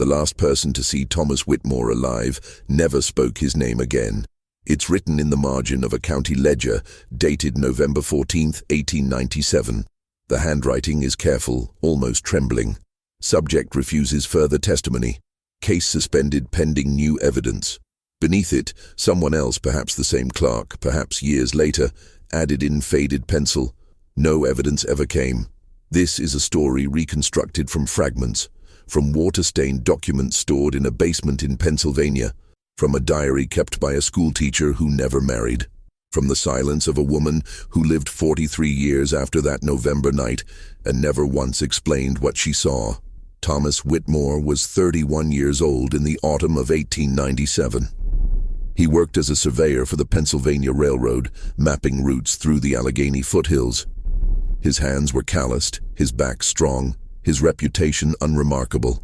The last person to see Thomas Whitmore alive never spoke his name again. It's written in the margin of a county ledger dated November 14, 1897. The handwriting is careful, almost trembling. Subject refuses further testimony. Case suspended pending new evidence. Beneath it, someone else, perhaps the same clerk, perhaps years later, added in faded pencil, "No evidence ever came." This is a story reconstructed from fragments, from water-stained documents stored in a basement in Pennsylvania, from a diary kept by a schoolteacher who never married, from the silence of a woman who lived 43 years after that November night and never once explained what she saw. Thomas Whitmore was 31 years old in the autumn of 1897. He worked as a surveyor for the Pennsylvania Railroad, mapping routes through the Allegheny foothills. His hands were calloused, his back strong, his reputation unremarkable.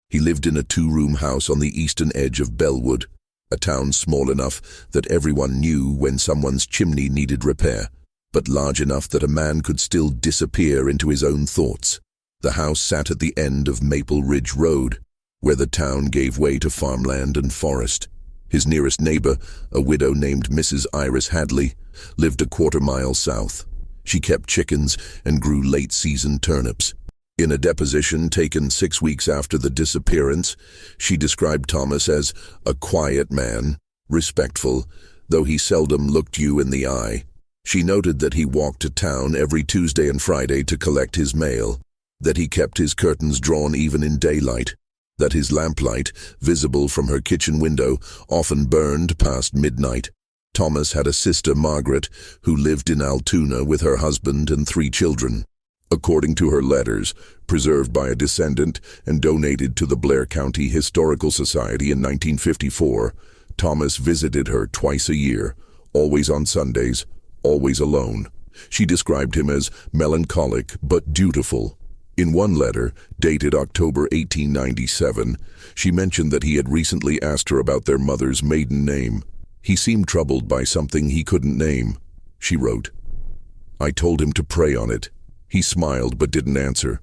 He lived in a two-room house on the eastern edge of Bellwood, a town small enough that everyone knew when someone's chimney needed repair, but large enough that a man could still disappear into his own thoughts. The house sat at the end of Maple Ridge Road, where the town gave way to farmland and forest. His nearest neighbor, a widow named Mrs. Iris Hadley, lived a quarter-mile south. She kept chickens and grew late-season turnips. In a deposition taken 6 weeks after the disappearance, she described Thomas as a quiet man, respectful, though he seldom looked you in the eye. She noted that he walked to town every Tuesday and Friday to collect his mail, that he kept his curtains drawn even in daylight, that his lamplight, visible from her kitchen window, often burned past midnight. Thomas had a sister, Margaret, who lived in Altoona with her husband and 3 children. According to her letters, preserved by a descendant and donated to the Blair County Historical Society in 1954, Thomas visited her twice a year, always on Sundays, always alone. She described him as melancholic but dutiful. In one letter, dated October 1897, she mentioned that he had recently asked her about their mother's maiden name. He seemed troubled by something he couldn't name. She wrote, "I told him to pray on it. He smiled but didn't answer."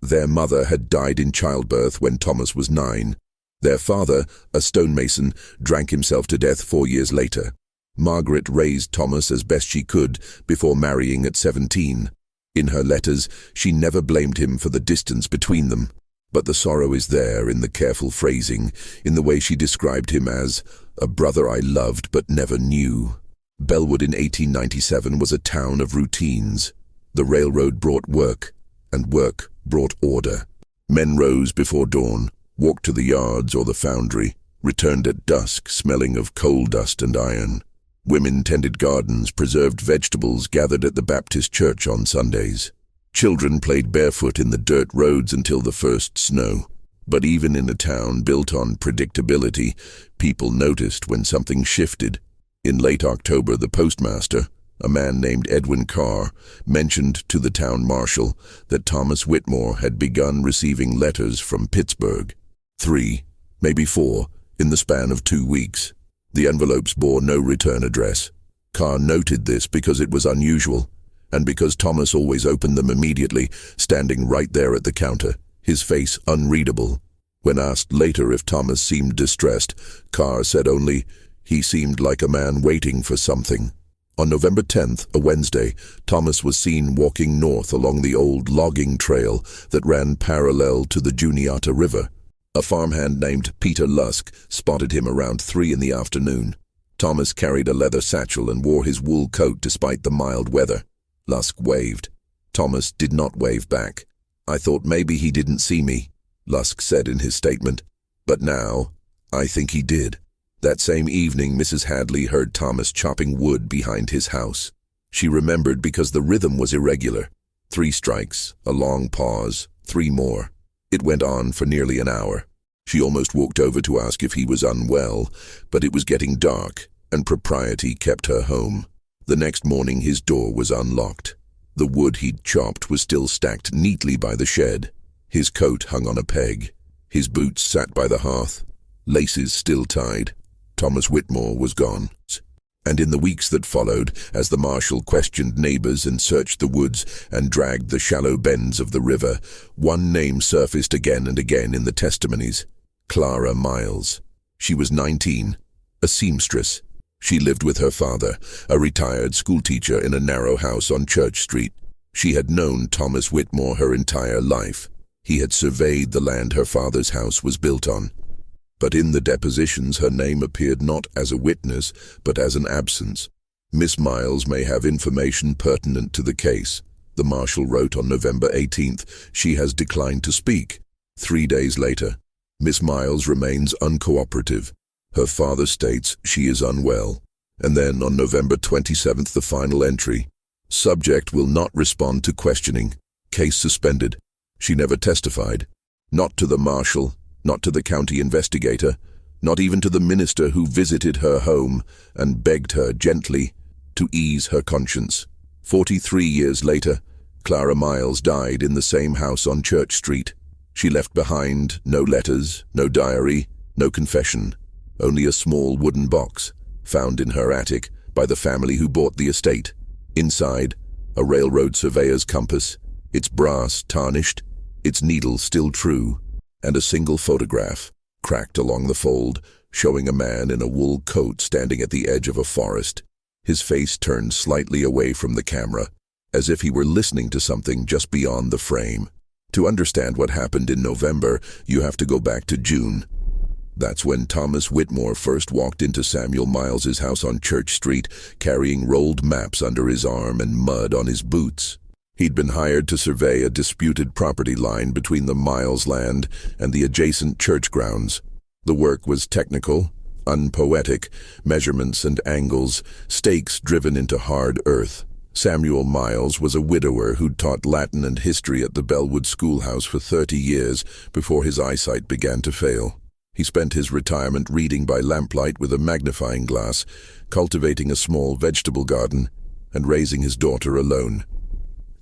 Their mother had died in childbirth when Thomas was 9. Their father, a stonemason, drank himself to death 4 years later. Margaret raised Thomas as best she could before marrying at 17. In her letters, she never blamed him for the distance between them. But the sorrow is there in the careful phrasing, in the way she described him as a brother I loved but never knew. Bellwood in 1897 was a town of routines. The railroad brought work, and work brought order. Men rose before dawn, walked to the yards or the foundry, returned at dusk smelling of coal dust and iron. Women tended gardens, preserved vegetables, gathered at the Baptist church on Sundays. Children played barefoot in the dirt roads until the first snow. But even in a town built on predictability, people noticed when something shifted. In late October, the postmaster, a man named Edwin Carr, mentioned to the town marshal that Thomas Whitmore had begun receiving letters from Pittsburgh. 3, maybe 4, in the span of 2 weeks. The envelopes bore no return address. Carr noted this because it was unusual, and because Thomas always opened them immediately, standing right there at the counter, his face unreadable. When asked later if Thomas seemed distressed, Carr said only, "He seemed like a man waiting for something." On November 10th, a Wednesday, Thomas was seen walking north along the old logging trail that ran parallel to the Juniata River. A farmhand named Peter Lusk spotted him around 3 in the afternoon. Thomas carried a leather satchel and wore his wool coat despite the mild weather. Lusk waved. Thomas did not wave back. "I thought maybe he didn't see me," Lusk said in his statement. "But now, I think he did." That same evening, Mrs. Hadley heard Thomas chopping wood behind his house. She remembered because the rhythm was irregular. 3 strikes, a long pause, 3 more. It went on for nearly an hour. She almost walked over to ask if he was unwell, but it was getting dark, and propriety kept her home. The next morning his door was unlocked. The wood he'd chopped was still stacked neatly by the shed. His coat hung on a peg. His boots sat by the hearth, laces still tied. Thomas Whitmore was gone. And in the weeks that followed, as the marshal questioned neighbors and searched the woods and dragged the shallow bends of the river, one name surfaced again and again in the testimonies: Clara Miles. She was 19, a seamstress. She lived with her father, a retired schoolteacher, in a narrow house on Church Street. She had known Thomas Whitmore her entire life. He had surveyed the land her father's house was built on. But in the depositions her name appeared not as a witness, but as an absence. Miss Miles may have information pertinent to the case. The marshal wrote on November 18th, she has declined to speak. 3 days later, Miss Miles remains uncooperative. Her father states she is unwell. And then on November 27th, the final entry: subject will not respond to questioning. Case suspended. She never testified. Not to the marshal, not to the county investigator, not even to the minister who visited her home and begged her gently to ease her conscience. 43 years later, Clara Miles died in the same house on Church Street. She left behind no letters, no diary, no confession, only a small wooden box, found in her attic by the family who bought the estate. Inside, a railroad surveyor's compass, its brass tarnished, its needle still true, and a single photograph, cracked along the fold, showing a man in a wool coat standing at the edge of a forest, his face turned slightly away from the camera, as if he were listening to something just beyond the frame. To understand what happened in November, you have to go back to June. That's when Thomas Whitmore first walked into Samuel Miles's house on Church Street, carrying rolled maps under his arm and mud on his boots. He'd been hired to survey a disputed property line between the Miles land and the adjacent church grounds. The work was technical, unpoetic, measurements and angles, stakes driven into hard earth. Samuel Miles was a widower who'd taught Latin and history at the Bellwood schoolhouse for 30 years before his eyesight began to fail. He spent his retirement reading by lamplight with a magnifying glass, cultivating a small vegetable garden, and raising his daughter alone.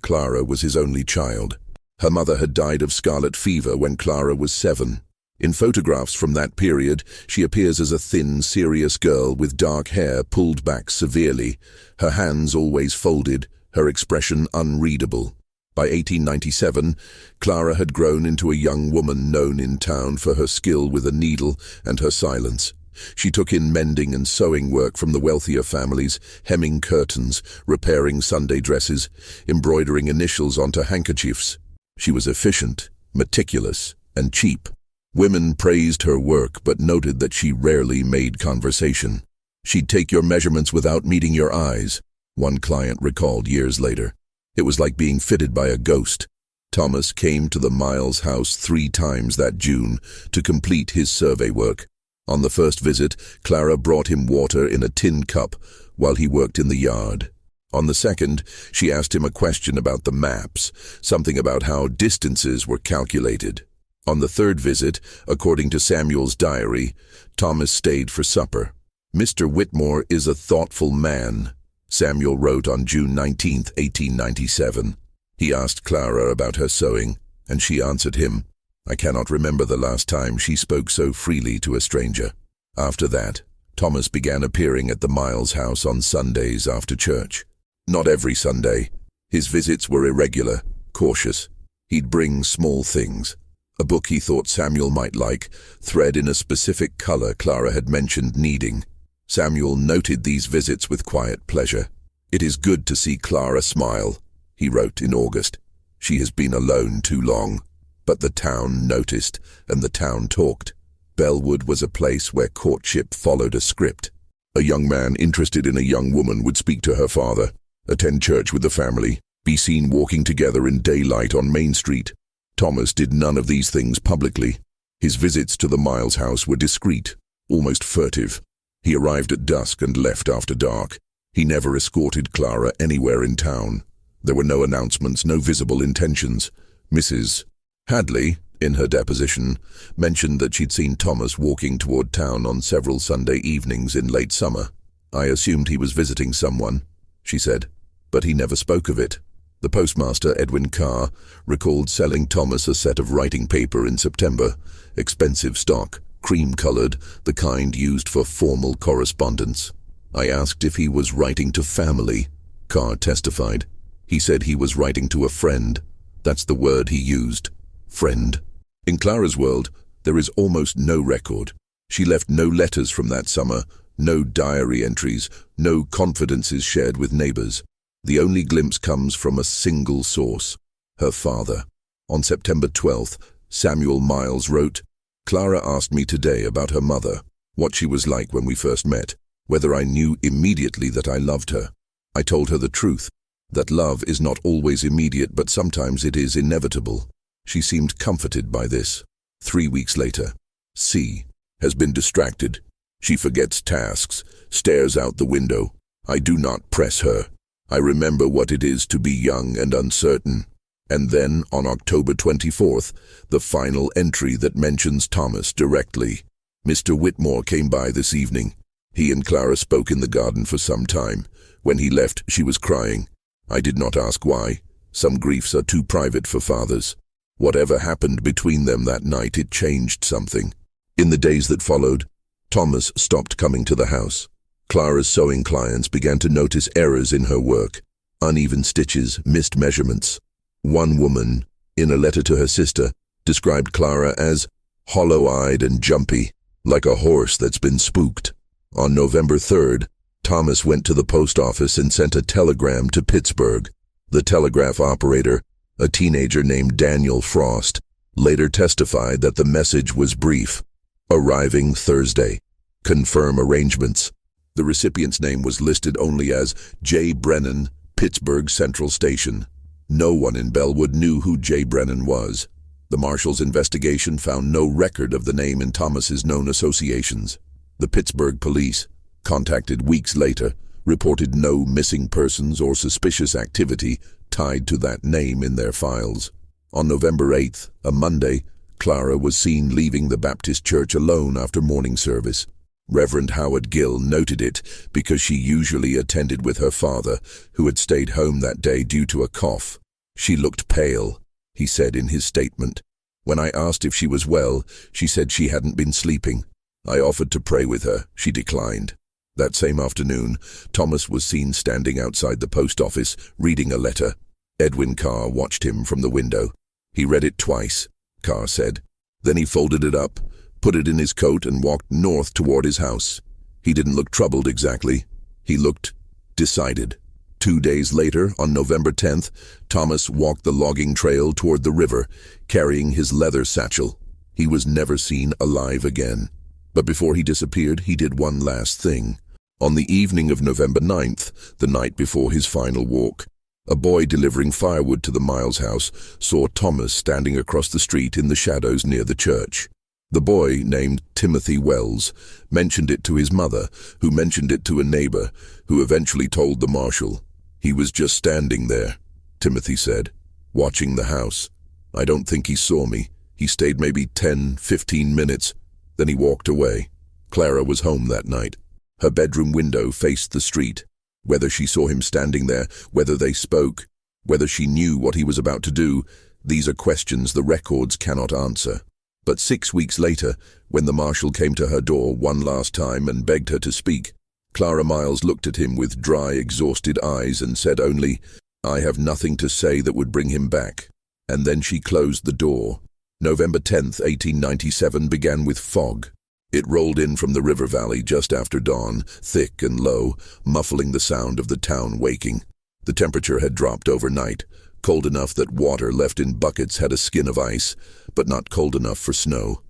Clara was his only child. Her mother had died of scarlet fever when Clara was 7. In photographs from that period, she appears as a thin, serious girl with dark hair pulled back severely, her hands always folded, her expression unreadable. By 1897, Clara had grown into a young woman known in town for her skill with a needle and her silence. She took in mending and sewing work from the wealthier families, hemming curtains, repairing Sunday dresses, embroidering initials onto handkerchiefs. She was efficient, meticulous, and cheap. Women praised her work but noted that she rarely made conversation. She'd take your measurements without meeting your eyes, one client recalled years later. It was like being fitted by a ghost. Thomas came to the Miles house 3 times that June to complete his survey work. On the first visit, Clara brought him water in a tin cup while he worked in the yard. On the second, she asked him a question about the maps, something about how distances were calculated. On the third visit, according to Samuel's diary, Thomas stayed for supper. "Mr. Whitmore is a thoughtful man," Samuel wrote on June 19, 1897. He asked Clara about her sewing, and she answered him. I cannot remember the last time she spoke so freely to a stranger. After that, Thomas began appearing at the Miles house on Sundays after church. Not every Sunday. His visits were irregular, cautious. He'd bring small things. A book he thought Samuel might like, thread in a specific color Clara had mentioned needing. Samuel noted these visits with quiet pleasure. "It is good to see Clara smile," he wrote in August. "She has been alone too long." But the town noticed, and the town talked. Bellwood was a place where courtship followed a script. A young man interested in a young woman would speak to her father, attend church with the family, be seen walking together in daylight on Main Street. Thomas did none of these things publicly. His visits to the Miles house were discreet, almost furtive. He arrived at dusk and left after dark. He never escorted Clara anywhere in town. There were no announcements, no visible intentions. Mrs. Hadley, in her deposition, mentioned that she'd seen Thomas walking toward town on several Sunday evenings in late summer. "I assumed he was visiting someone," she said, but he never spoke of it. The postmaster, Edwin Carr, recalled selling Thomas a set of writing paper in September, expensive stock, cream-colored, the kind used for formal correspondence. I asked if he was writing to family. Carr testified. He said he was writing to a friend. That's the word he used. Friend. In Clara's world, there is almost no record. She left no letters from that summer, no diary entries, no confidences shared with neighbors. The only glimpse comes from a single source, her father. On September 12th, Samuel Miles wrote, "Clara asked me today about her mother, what she was like when we first met, whether I knew immediately that I loved her. I told her the truth, that love is not always immediate, but sometimes it is inevitable. She seemed comforted by this. 3 weeks later, C has been distracted. She forgets tasks, stares out the window. I do not press her. I remember what it is to be young and uncertain." And then, on October 24th, the final entry that mentions Thomas directly. "Mr. Whitmore came by this evening. He and Clara spoke in the garden for some time. When he left, she was crying. I did not ask why. Some griefs are too private for fathers. Whatever happened between them that night, it changed something." In the days that followed, Thomas stopped coming to the house. Clara's sewing clients began to notice errors in her work, uneven stitches, missed measurements. One woman, in a letter to her sister, described Clara as hollow-eyed and jumpy, like a horse that's been spooked. On November 3rd, Thomas went to the post office and sent a telegram to Pittsburgh. The telegraph operator, a teenager named Daniel Frost, later testified that the message was brief. "Arriving Thursday. Confirm arrangements." The recipient's name was listed only as J. Brennan, Pittsburgh Central Station. No one in Bellwood knew who J. Brennan was. The marshal's investigation found no record of the name in Thomas's known associations. The Pittsburgh police, contacted weeks later, reported no missing persons or suspicious activity tied to that name in their files. On November 8th, a Monday, Clara was seen leaving the Baptist church alone after morning service. Reverend Howard Gill noted it because she usually attended with her father, who had stayed home that day due to a cough. "She looked pale," he said in his statement. "When I asked if she was well, she said she hadn't been sleeping. I offered to pray with her. She declined." That same afternoon, Thomas was seen standing outside the post office, reading a letter. Edwin Carr watched him from the window. "He read it twice," Carr said. "Then he folded it up, put it in his coat, and walked north toward his house. He didn't look troubled exactly. He looked decided." 2 days later, on November 10th, Thomas walked the logging trail toward the river, carrying his leather satchel. He was never seen alive again. But before he disappeared, he did one last thing. On the evening of November 9th, the night before his final walk, a boy delivering firewood to the Miles house saw Thomas standing across the street in the shadows near the church. The boy, named Timothy Wells, mentioned it to his mother, who mentioned it to a neighbor, who eventually told the marshal. "He was just standing there," Timothy said, "watching the house. I don't think he saw me. He stayed maybe 10-15 minutes. Then he walked away." Clara was home that night. Her bedroom window faced the street. Whether she saw him standing there, whether they spoke, whether she knew what he was about to do, these are questions the records cannot answer. But 6 weeks later, when the marshal came to her door one last time and begged her to speak, Clara Miles looked at him with dry, exhausted eyes and said only, "I have nothing to say that would bring him back." And then she closed the door. November 10th, 1897 began with fog. It rolled in from the river valley just after dawn, thick and low, muffling the sound of the town waking. The temperature had dropped overnight, cold enough that water left in buckets had a skin of ice, but not cold enough for snow.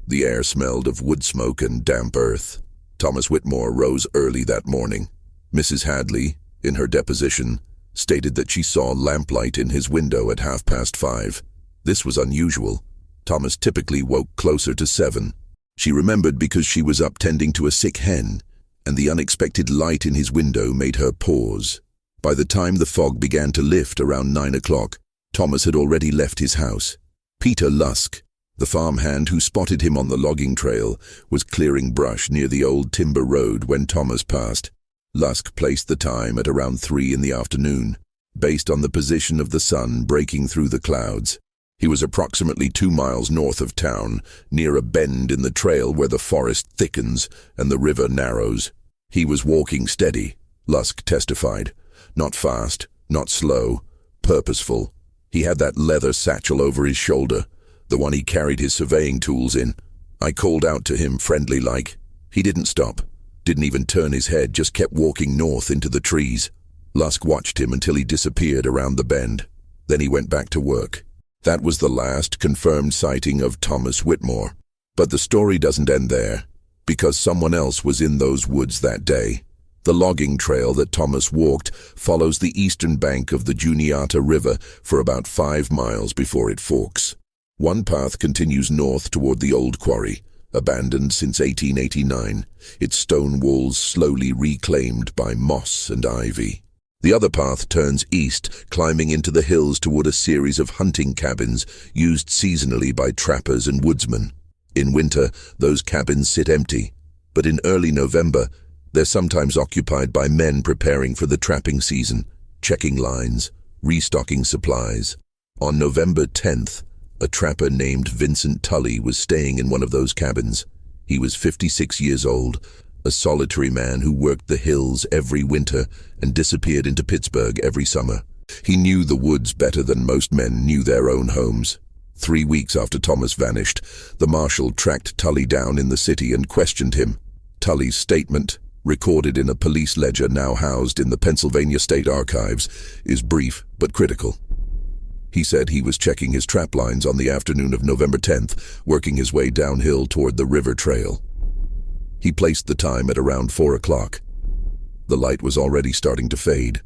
The air smelled of wood smoke and damp earth. Thomas Whitmore rose early that morning. Mrs. Hadley, in her deposition, stated that she saw lamplight in his window at 5:30. This was unusual. Thomas typically woke closer to 7. She remembered because she was up tending to a sick hen, and the unexpected light in his window made her pause. By the time the fog began to lift around 9 o'clock, Thomas had already left his house. Peter Lusk, the farmhand who spotted him on the logging trail, was clearing brush near the old timber road when Thomas passed. Lusk placed the time at around 3 in the afternoon, based on the position of the sun breaking through the clouds. He was approximately 2 miles north of town, near a bend in the trail where the forest thickens and the river narrows. He was walking steady, Lusk testified. Not fast, not slow, purposeful. He had that leather satchel over his shoulder, the one he carried his surveying tools in. I called out to him friendly-like. He didn't stop, didn't even turn his head, just kept walking north into the trees. Lusk watched him until he disappeared around the bend. Then he went back to work. That was the last confirmed sighting of Thomas Whitmore. But the story doesn't end there, because someone else was in those woods that day. The logging trail that Thomas walked follows the eastern bank of the Juniata River for about 5 miles before it forks. One path continues north toward the old quarry, abandoned since 1889, its stone walls slowly reclaimed by moss and ivy. The other path turns east, climbing into the hills toward a series of hunting cabins used seasonally by trappers and woodsmen. In winter, those cabins sit empty, but in early November, they're sometimes occupied by men preparing for the trapping season, checking lines, restocking supplies. On November 10th, a trapper named Vincent Tully was staying in one of those cabins. He was 56 years old, a solitary man who worked the hills every winter and disappeared into Pittsburgh every summer. He knew the woods better than most men knew their own homes. 3 weeks after Thomas vanished, the marshal tracked Tully down in the city and questioned him. Tully's statement, recorded in a police ledger now housed in the Pennsylvania State Archives, is brief but critical. He said he was checking his trap lines on the afternoon of November 10th, working his way downhill toward the river trail. He placed the time at around 4 o'clock. The light was already starting to fade.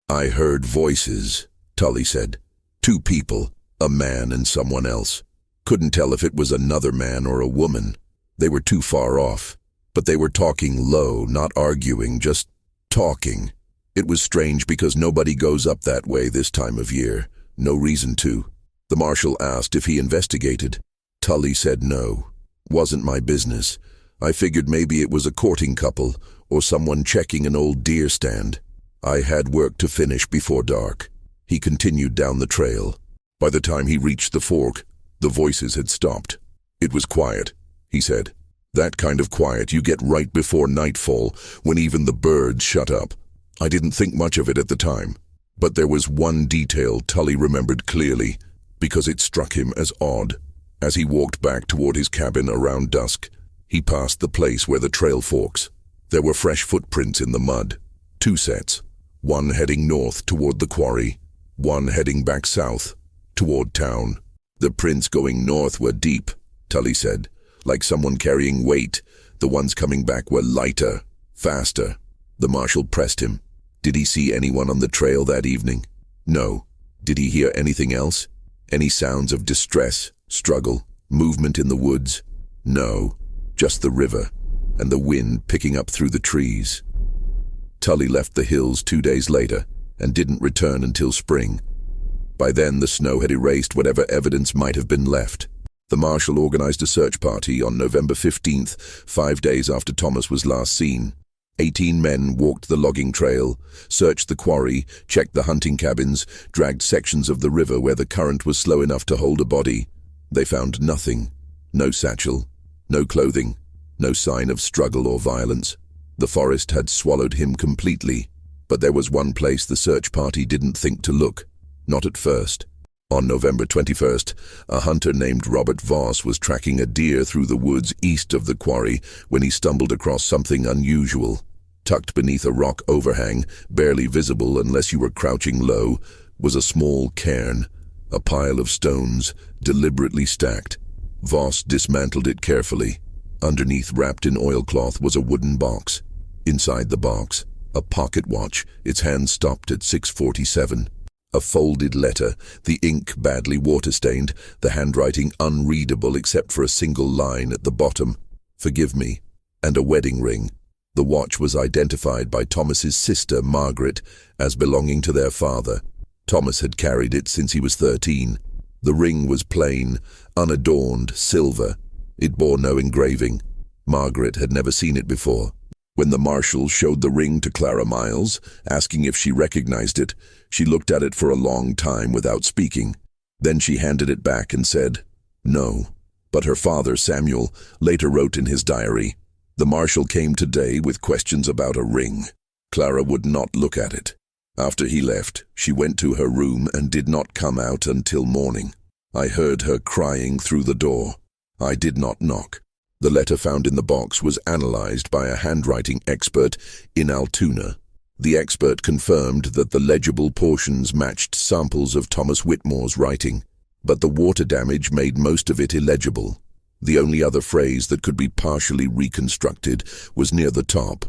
"I heard voices," Tully said. "2 people, a man and someone else. Couldn't tell if it was another man or a woman. They were too far off. But they were talking low, not arguing, just talking. It was strange because nobody goes up that way this time of year. No reason to." The marshal asked if he investigated. Tully said no. "Wasn't my business. I figured maybe it was a courting couple or someone checking an old deer stand. I had work to finish before dark." He continued down the trail. By the time he reached the fork, the voices had stopped. "It was quiet," he said. "That kind of quiet you get right before nightfall, when even the birds shut up. I didn't think much of it at the time. But there was one detail Tully remembered clearly, because it struck him as odd. As he walked back toward his cabin around dusk, he passed the place where the trail forks. There were fresh footprints in the mud. 2 sets, one heading north toward the quarry, one heading back south, toward town. The prints going north were deep, Tully said, like someone carrying weight. The ones coming back were lighter, faster. The marshal pressed him. Did he see anyone on the trail that evening? No. Did he hear anything else? Any sounds of distress, struggle, movement in the woods? No. Just the river, and the wind picking up through the trees. Tully left the hills 2 days later, and didn't return until spring. By then the snow had erased whatever evidence might have been left. The marshal organized a search party on November 15th, 5 days after Thomas was last seen. 18 men walked the logging trail, searched the quarry, checked the hunting cabins, dragged sections of the river where the current was slow enough to hold a body. They found nothing. No satchel, no clothing, no sign of struggle or violence. The forest had swallowed him completely, but there was one place the search party didn't think to look. Not at first. On November 21st, a hunter named Robert Voss was tracking a deer through the woods east of the quarry when he stumbled across something unusual. Tucked beneath a rock overhang, barely visible unless you were crouching low, was a small cairn, a pile of stones, deliberately stacked. Voss dismantled it carefully. Underneath, wrapped in oilcloth, was a wooden box. Inside the box, a pocket watch, its hand stopped at 6:47. A folded letter, the ink badly water-stained, the handwriting unreadable except for a single line at the bottom, "Forgive me," and a wedding ring. The watch was identified by Thomas's sister, Margaret, as belonging to their father. Thomas had carried it since he was 13. The ring was plain, unadorned, silver. It bore no engraving. Margaret had never seen it before. When the marshal showed the ring to Clara Miles, asking if she recognized it, she looked at it for a long time without speaking. Then she handed it back and said, "No." But her father, Samuel, later wrote in his diary, The marshal came today with questions about a ring. Clara would not look at it. After he left, she went to her room and did not come out until morning. I heard her crying through the door. I did not knock. The letter found in the box was analyzed by a handwriting expert in Altoona. The expert confirmed that the legible portions matched samples of Thomas Whitmore's writing, but the water damage made most of it illegible. The only other phrase that could be partially reconstructed was near the top.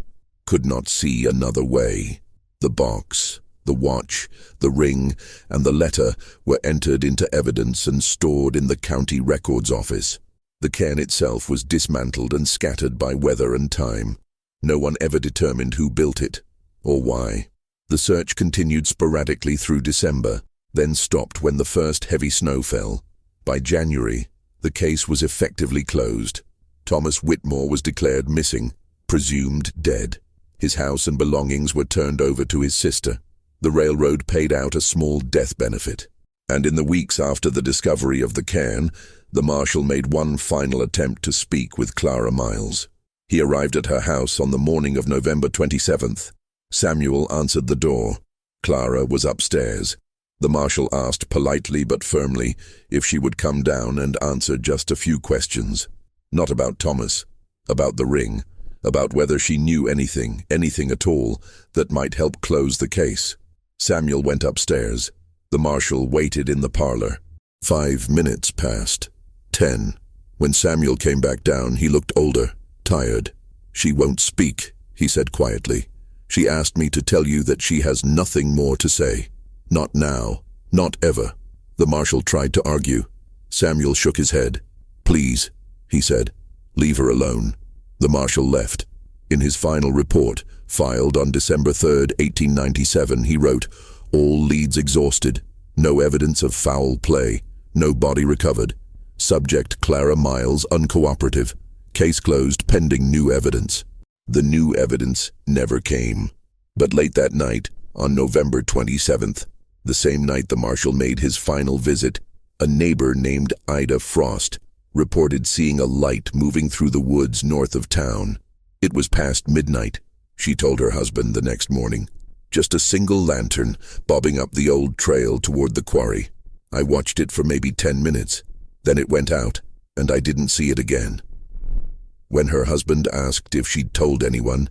Could not see another way. The box, the watch, the ring, and the letter were entered into evidence and stored in the county records office. The cairn itself was dismantled and scattered by weather and time. No one ever determined who built it, or why. The search continued sporadically through December, then stopped when the first heavy snow fell. By January, the case was effectively closed. Thomas Whitmore was declared missing, presumed dead. His house and belongings were turned over to his sister. The railroad paid out a small death benefit. And in the weeks after the discovery of the cairn, the marshal made one final attempt to speak with Clara Miles. He arrived at her house on the morning of November 27th. Samuel answered the door. Clara was upstairs. The marshal asked politely but firmly if she would come down and answer just a few questions. Not about Thomas, about the ring, about whether she knew anything at all, that might help close the case. Samuel went upstairs. The marshal waited in the parlor. 5 minutes passed. 10. When Samuel came back down, he looked older, tired. "She won't speak," he said quietly. "She asked me to tell you that she has nothing more to say. Not now, not ever." The marshal tried to argue. Samuel shook his head. "Please," he said, "leave her alone." The marshal left. In his final report, filed on December 3, 1897, he wrote, "All leads exhausted. No evidence of foul play. No body recovered. Subject Clara Miles uncooperative. Case closed pending new evidence." The new evidence never came. But late that night, on November 27th, the same night the marshal made his final visit, a neighbor named Ida Frost reported seeing a light moving through the woods north of town. It was past midnight, she told her husband the next morning. Just a single lantern bobbing up the old trail toward the quarry. I watched it for maybe 10 minutes. Then it went out, and I didn't see it again. When her husband asked if she'd told anyone,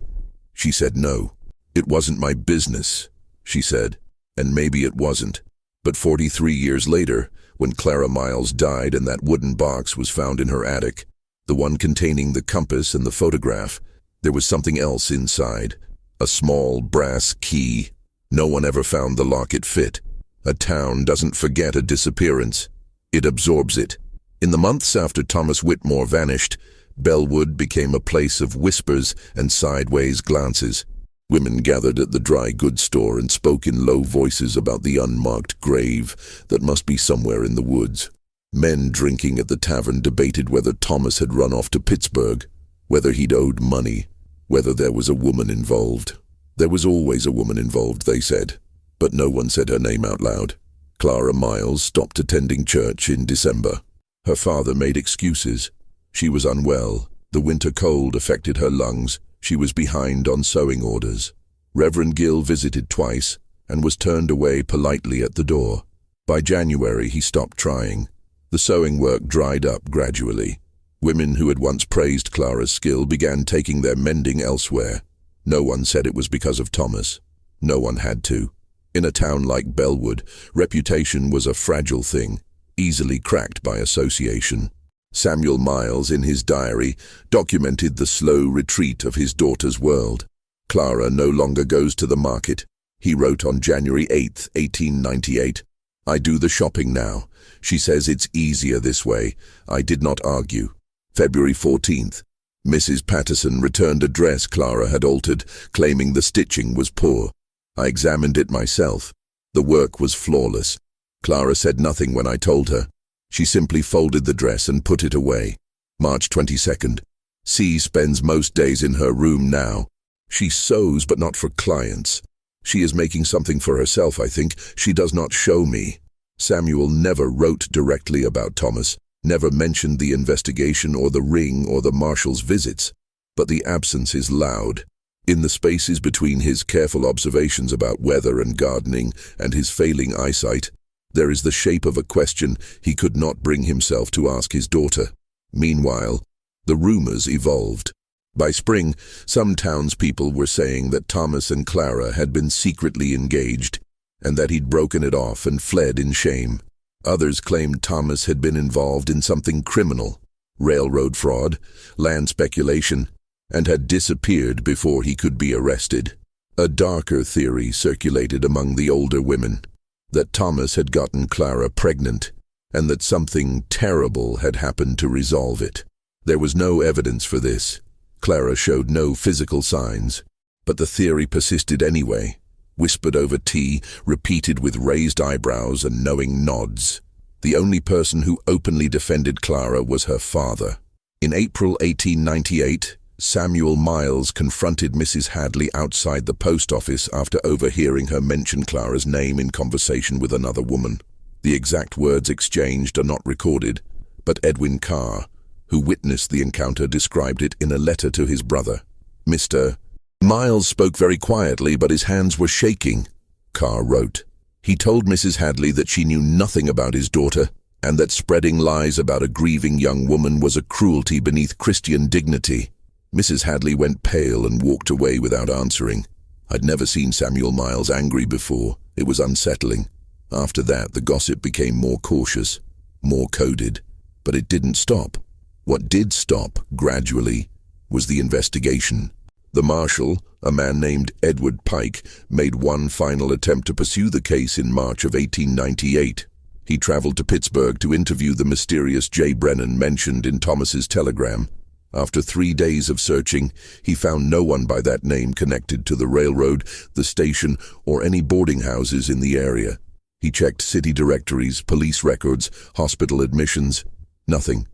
she said no. "It wasn't my business," she said, and maybe it wasn't. But 43 years later, when Clara Miles died and that wooden box was found in her attic, the one containing the compass and the photograph, there was something else inside. A small brass key. No one ever found the lock it fit. A town doesn't forget a disappearance. It absorbs it. In the months after Thomas Whitmore vanished, Bellwood became a place of whispers and sideways glances. Women gathered at the dry goods store and spoke in low voices about the unmarked grave that must be somewhere in the woods. Men drinking at the tavern debated whether Thomas had run off to Pittsburgh, whether he'd owed money, whether there was a woman involved. There was always a woman involved, they said, but no one said her name out loud. Clara Miles stopped attending church in December. Her father made excuses. She was unwell. The winter cold affected her lungs. She was behind on sewing orders. Reverend Gill visited twice and was turned away politely at the door. By January, he stopped trying. The sewing work dried up gradually. Women who had once praised Clara's skill began taking their mending elsewhere. No one said it was because of Thomas. No one had to. In a town like Bellwood, reputation was a fragile thing, easily cracked by association. Samuel Miles, in his diary, documented the slow retreat of his daughter's world. "Clara no longer goes to the market," he wrote on January 8, 1898. "I do the shopping now. She says it's easier this way. I did not argue." February 14th. Mrs. Patterson returned a dress Clara had altered, claiming the stitching was poor. I examined it myself. The work was flawless. Clara said nothing when I told her. She simply folded the dress and put it away. March 22nd. C spends most days in her room now. She sews, but not for clients. She is making something for herself, I think. She does not show me. Samuel never wrote directly about Thomas, never mentioned the investigation or the ring or the marshal's visits. but the absence is loud. In the spaces between his careful observations about weather and gardening and his failing eyesight, there is the shape of a question he could not bring himself to ask his daughter. Meanwhile, the rumors evolved. By spring, some townspeople were saying that Thomas and Clara had been secretly engaged, and that he'd broken it off and fled in shame. Others claimed Thomas had been involved in something criminal, railroad fraud, land speculation, and had disappeared before he could be arrested. A darker theory circulated among the older women, that Thomas had gotten Clara pregnant, and that something terrible had happened to resolve it. There was no evidence for this. Clara showed no physical signs, but the theory persisted anyway, whispered over tea, repeated with raised eyebrows and knowing nods. The only person who openly defended Clara was her father. In April 1898, Samuel Miles confronted Mrs. Hadley outside the post office after overhearing her mention Clara's name in conversation with another woman. The exact words exchanged are not recorded, but Edwin Carr, who witnessed the encounter, described it in a letter to his brother. Mr. Miles spoke very quietly, but his hands were shaking, Carr wrote. He told Mrs. Hadley that she knew nothing about his daughter, and that spreading lies about a grieving young woman was a cruelty beneath Christian dignity. Mrs. Hadley went pale and walked away without answering. I'd never seen Samuel Miles angry before. It was unsettling. After that, the gossip became more cautious, more coded. But it didn't stop. What did stop, gradually, was the investigation. The marshal, a man named Edward Pike, made one final attempt to pursue the case in March of 1898. He traveled to Pittsburgh to interview the mysterious J. Brennan mentioned in Thomas's telegram. After 3 days of searching, he found no one by that name connected to the railroad, the station, or any boarding houses in the area. He checked city directories, police records, hospital admissions. Nothing.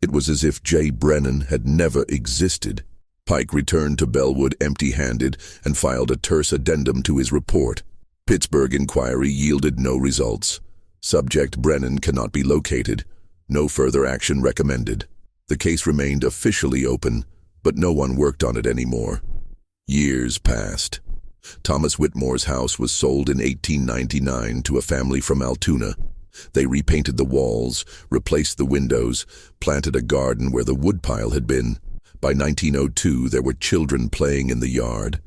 It was as if J. Brennan had never existed. Pike returned to Bellwood empty-handed and filed a terse addendum to his report. Pittsburgh inquiry yielded no results. Subject Brennan cannot be located. No further action recommended. The case remained officially open, but no one worked on it anymore. Years passed. Thomas Whitmore's house was sold in 1899 to a family from Altoona. They repainted the walls, replaced the windows, planted a garden where the woodpile had been. By 1902, there were children playing in the yard.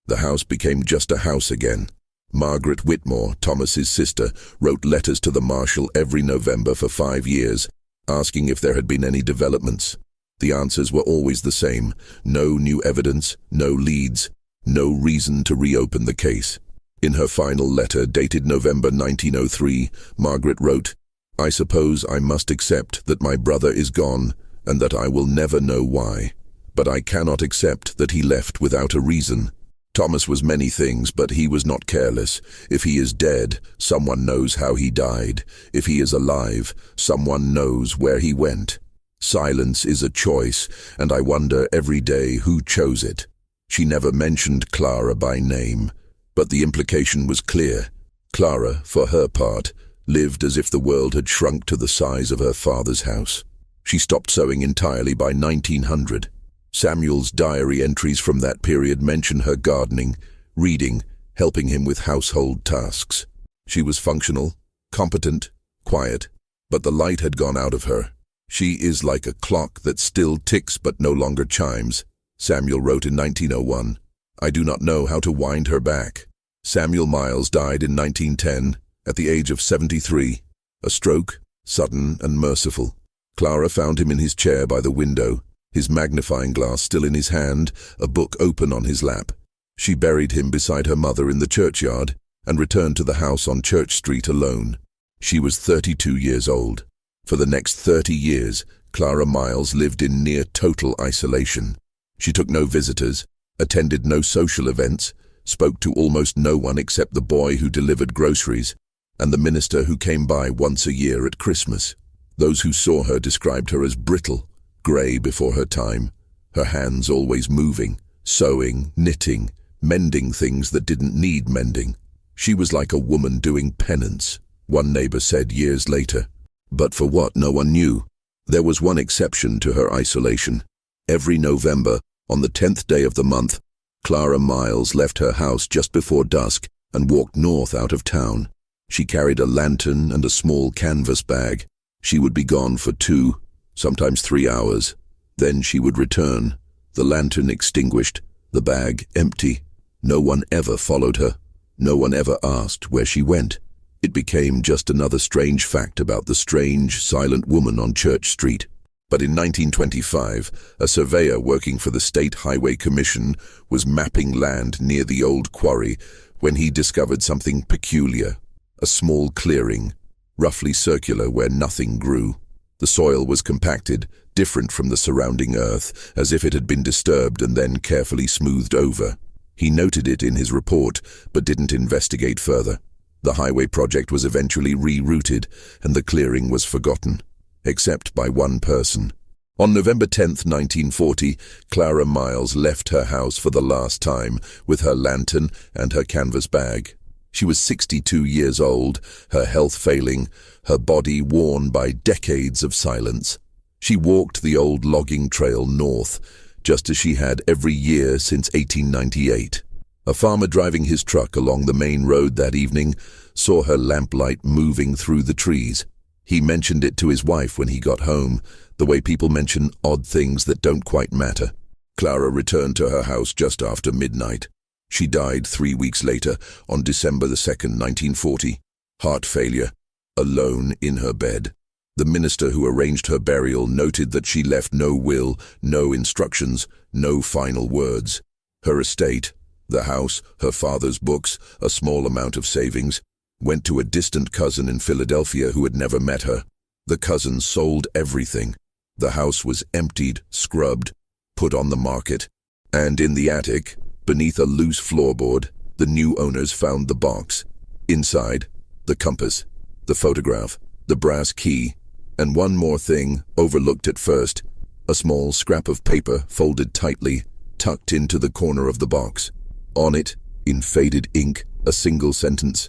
The house became just a house again. Margaret Whitmore, Thomas's sister, wrote letters to the marshal every November for 5 years, asking if there had been any developments. The answers were always the same: no new evidence, no leads, no reason to reopen the case. In her final letter, dated November 1903, Margaret wrote, "I suppose I must accept that my brother is gone and that I will never know why. But I cannot accept that he left without a reason. Thomas was many things, but he was not careless. If he is dead, someone knows how he died. If he is alive, someone knows where he went. Silence is a choice, and I wonder every day who chose it." She never mentioned Clara by name, but the implication was clear. Clara, for her part, lived as if the world had shrunk to the size of her father's house. She stopped sewing entirely by 1900. Samuel's diary entries from that period mention her gardening, reading, helping him with household tasks. She was functional, competent, quiet, but the light had gone out of her. "She is like a clock that still ticks but no longer chimes," Samuel wrote in 1901. "I do not know how to wind her back." Samuel Miles died in 1910, at the age of 73. A stroke, sudden and merciful. Clara found him in his chair by the window, his magnifying glass still in his hand, a book open on his lap. She buried him beside her mother in the churchyard and returned to the house on Church Street alone. She was 32 years old. For the next 30 years, Clara Miles lived in near total isolation. She took no visitors, attended no social events, spoke to almost no one except the boy who delivered groceries and the minister who came by once a year at Christmas. Those who saw her described her as brittle, grey before her time, her hands always moving, sewing, knitting, mending things that didn't need mending. She was like a woman doing penance, one neighbor said years later. But for what, no one knew. There was one exception to her isolation. Every November, On the 10th day of the month, Clara Miles left her house just before dusk and walked north out of town. She carried a lantern and a small canvas bag. She would be gone for 2, sometimes 3 hours. Then she would return, the lantern extinguished, the bag empty. No one ever followed her. No one ever asked where she went. It became just another strange fact about the strange, silent woman on Church Street. But in 1925, a surveyor working for the State Highway Commission was mapping land near the old quarry when he discovered something peculiar. A small clearing, roughly circular where nothing grew. The soil was compacted, different from the surrounding earth, as if it had been disturbed and then carefully smoothed over. He noted it in his report, but didn't investigate further. The highway project was eventually rerouted, and the clearing was forgotten, except by one person. On November 10, 1940, Clara Miles left her house for the last time with her lantern and her canvas bag. She was 62 years old, her health failing, her body worn by decades of silence. She walked the old logging trail north, just as she had every year since 1898. A farmer driving his truck along the main road that evening saw her lamplight moving through the trees. He mentioned it to his wife when he got home, the way people mention odd things that don't quite matter. Clara returned to her house just after midnight. She died 3 weeks later, on December the 2nd, 1940. Heart failure, alone in her bed. The minister who arranged her burial noted that she left no will, no instructions, no final words. Her estate, the house, her father's books, a small amount of savings, went to a distant cousin in Philadelphia who had never met her. The cousin sold everything. The house was emptied, scrubbed, put on the market. And in the attic, beneath a loose floorboard, the new owners found the box. Inside, the compass, the photograph, the brass key, and one more thing, overlooked at first, a small scrap of paper folded tightly, tucked into the corner of the box. On it, in faded ink, a single sentence: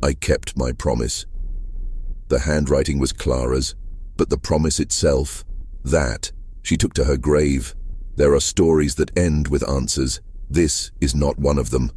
"I kept my promise." The handwriting was Clara's, but the promise itself, that she took to her grave. There are stories that end with answers. This is not one of them.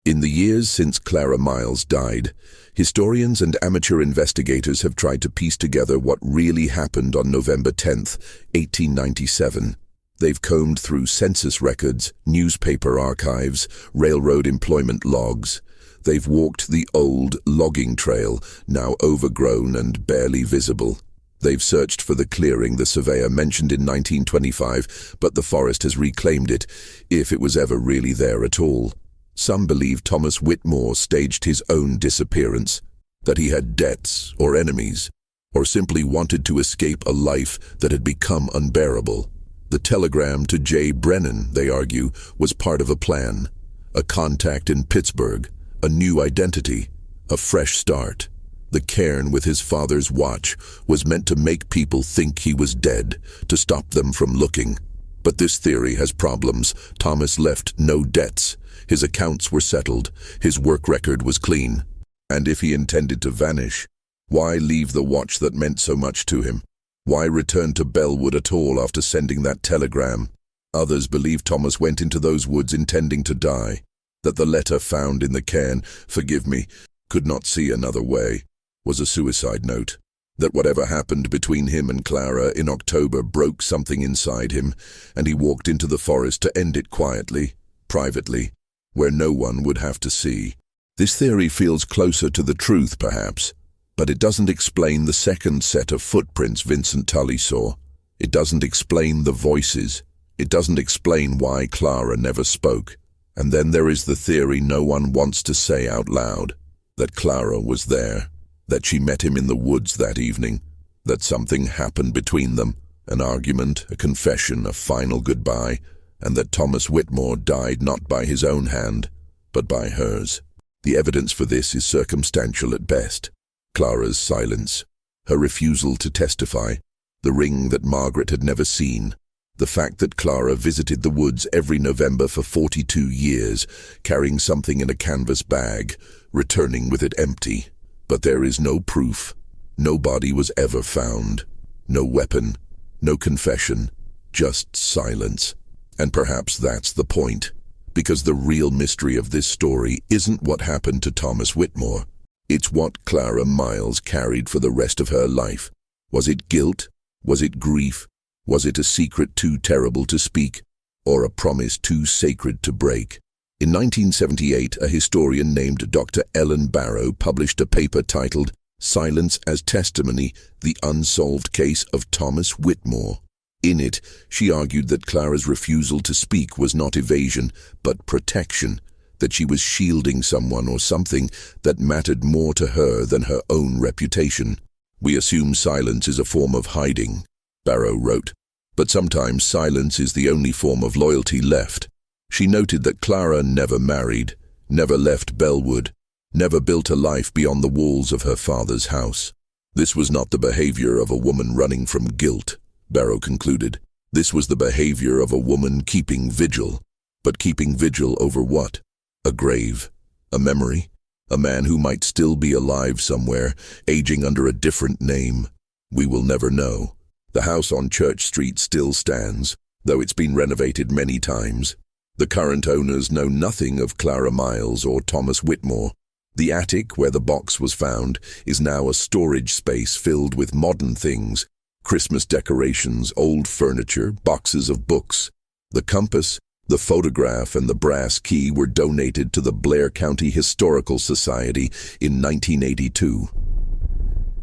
In the years since Clara Miles died, historians and amateur investigators have tried to piece together what really happened on November 10th, 1897. They've combed through census records, newspaper archives, railroad employment logs. They've walked the old logging trail, now overgrown and barely visible. They've searched for the clearing the surveyor mentioned in 1925, but the forest has reclaimed it, if it was ever really there at all. Some believe Thomas Whitmore staged his own disappearance, that he had debts or enemies, or simply wanted to escape a life that had become unbearable. The telegram to J. Brennan, they argue, was part of a plan, a contact in Pittsburgh, a new identity, a fresh start. The cairn with his father's watch was meant to make people think he was dead, to stop them from looking. But this theory has problems. Thomas left no debts. His accounts were settled. His work record was clean. And if he intended to vanish, why leave the watch that meant so much to him? Why return to Bellwood at all after sending that telegram? Others believe Thomas went into those woods intending to die, that the letter found in the cairn, "Forgive me, could not see another way," was a suicide note. That whatever happened between him and Clara in October broke something inside him, and he walked into the forest to end it quietly, privately, where no one would have to see. This theory feels closer to the truth, perhaps, but it doesn't explain the second set of footprints Vincent Tully saw. It doesn't explain the voices. It doesn't explain why Clara never spoke. And then there is the theory no one wants to say out loud, that Clara was there, that she met him in the woods that evening, that something happened between them, an argument, a confession, a final goodbye, and that Thomas Whitmore died not by his own hand, but by hers. The evidence for this is circumstantial at best. Clara's silence, her refusal to testify, the ring that Margaret had never seen, the fact that Clara visited the woods every November for 42 years, carrying something in a canvas bag, returning with it empty. But there is no proof. No body was ever found. No weapon. No confession. Just silence. And perhaps that's the point, because the real mystery of this story isn't what happened to Thomas Whitmore. It's what Clara Miles carried for the rest of her life. Was it guilt? Was it grief? Was it a secret too terrible to speak, or a promise too sacred to break? In 1978, a historian named Dr. Ellen Barrow published a paper titled "Silence as Testimony: The Unsolved Case of Thomas Whitmore." In it, she argued that Clara's refusal to speak was not evasion, but protection, that she was shielding someone or something that mattered more to her than her own reputation. "We assume silence is a form of hiding," Barrow wrote, "but sometimes silence is the only form of loyalty left." She noted that Clara never married, never left Bellwood, never built a life beyond the walls of her father's house. This was not the behavior of a woman running from guilt, Barrow concluded. This was the behavior of a woman keeping vigil. But keeping vigil over what? A grave? A memory? A man who might still be alive somewhere, aging under a different name? We will never know. The house on Church Street still stands, though it's been renovated many times. The current owners know nothing of Clara Miles or Thomas Whitmore. The attic, where the box was found, is now a storage space filled with modern things: Christmas decorations, old furniture, boxes of books. The compass, the photograph, and the brass key were donated to the Blair County Historical Society in 1982.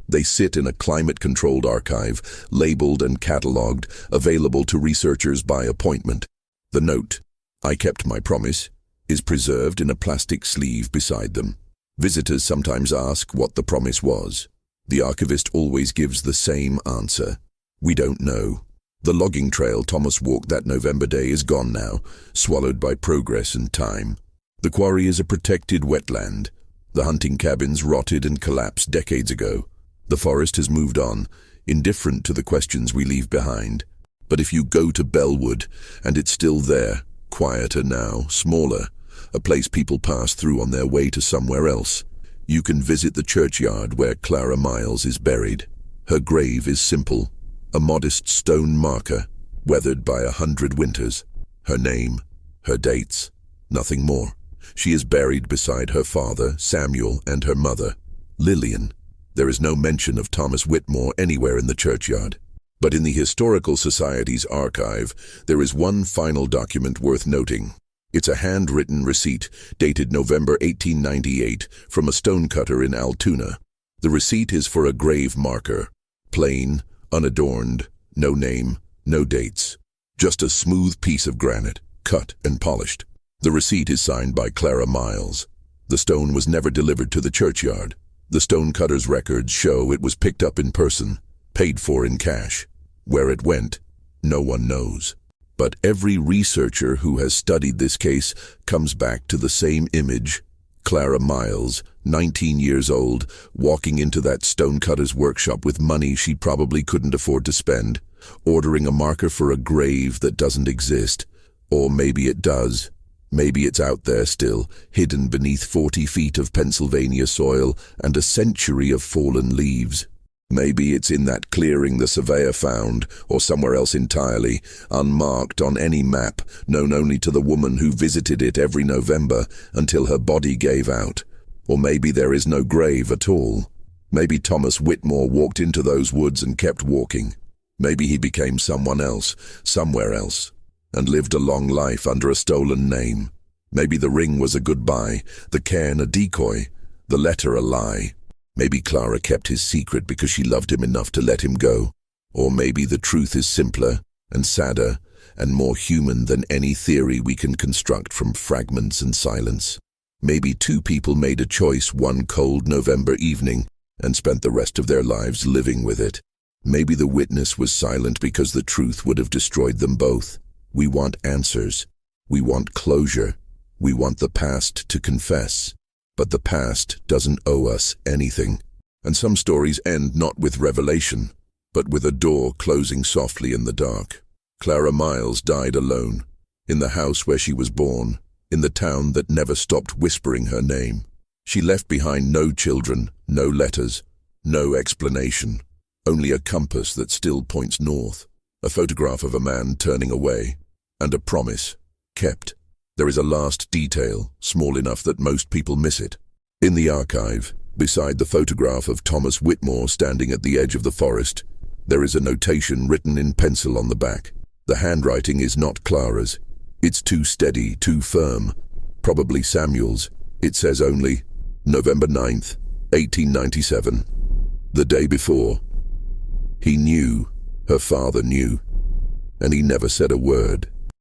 They sit in a climate-controlled archive, labeled and catalogued, available to researchers by appointment. The note, "I kept my promise," is preserved in a plastic sleeve beside them. Visitors sometimes ask what the promise was. The archivist always gives the same answer: "We don't know." The logging trail Thomas walked that November day is gone now, swallowed by progress and time. The quarry is a protected wetland. The hunting cabins rotted and collapsed decades ago. The forest has moved on, indifferent to the questions we leave behind. But if you go to Bellwood, and it's still there, quieter now, smaller, a place people pass through on their way to somewhere else, you can visit the churchyard where Clara Miles is buried. Her grave is simple, a modest stone marker, weathered by 100 winters. Her name, her dates, nothing more. She is buried beside her father, Samuel, and her mother, Lillian. There is no mention of Thomas Whitmore anywhere in the churchyard. But in the Historical Society's archive, there is one final document worth noting. It's a handwritten receipt dated November 1898 from a stonecutter in Altoona. The receipt is for a grave marker, plain, unadorned, no name, no dates. Just a smooth piece of granite, cut and polished. The receipt is signed by Clara Miles. The stone was never delivered to the churchyard. The stonecutter's records show it was picked up in person, paid for in cash. Where it went, no one knows. But every researcher who has studied this case comes back to the same image: Clara Miles, 19 years old, walking into that stonecutter's workshop with money she probably couldn't afford to spend, ordering a marker for a grave that doesn't exist. Or maybe it does. Maybe it's out there still, hidden beneath 40 feet of Pennsylvania soil and a century of fallen leaves. Maybe it's in that clearing the surveyor found, or somewhere else entirely, unmarked on any map, known only to the woman who visited it every November until her body gave out. Or maybe there is no grave at all. Maybe Thomas Whitmore walked into those woods and kept walking. Maybe he became someone else, somewhere else, and lived a long life under a stolen name. Maybe the ring was a goodbye, the cairn a decoy, the letter a lie. Maybe Clara kept his secret because she loved him enough to let him go. Or maybe the truth is simpler and sadder and more human than any theory we can construct from fragments and silence. Maybe two people made a choice one cold November evening and spent the rest of their lives living with it. Maybe the witness was silent because the truth would have destroyed them both. We want answers. We want closure. We want the past to confess. But the past doesn't owe us anything. And some stories end not with revelation, but with a door closing softly in the dark. Clara Miles died alone, in the house where she was born, in the town that never stopped whispering her name. She left behind no children, no letters, no explanation, only a compass that still points north, a photograph of a man turning away, And a promise, kept. There is a last detail, small enough that most people miss it. In the archive, beside the photograph of Thomas Whitmore standing at the edge of the forest, there is a notation written in pencil on the back. The handwriting is not Clara's. It's too steady, too firm. Probably Samuel's. It says only, November 9th, 1897. The day before. He knew, her father knew, and he never said a word.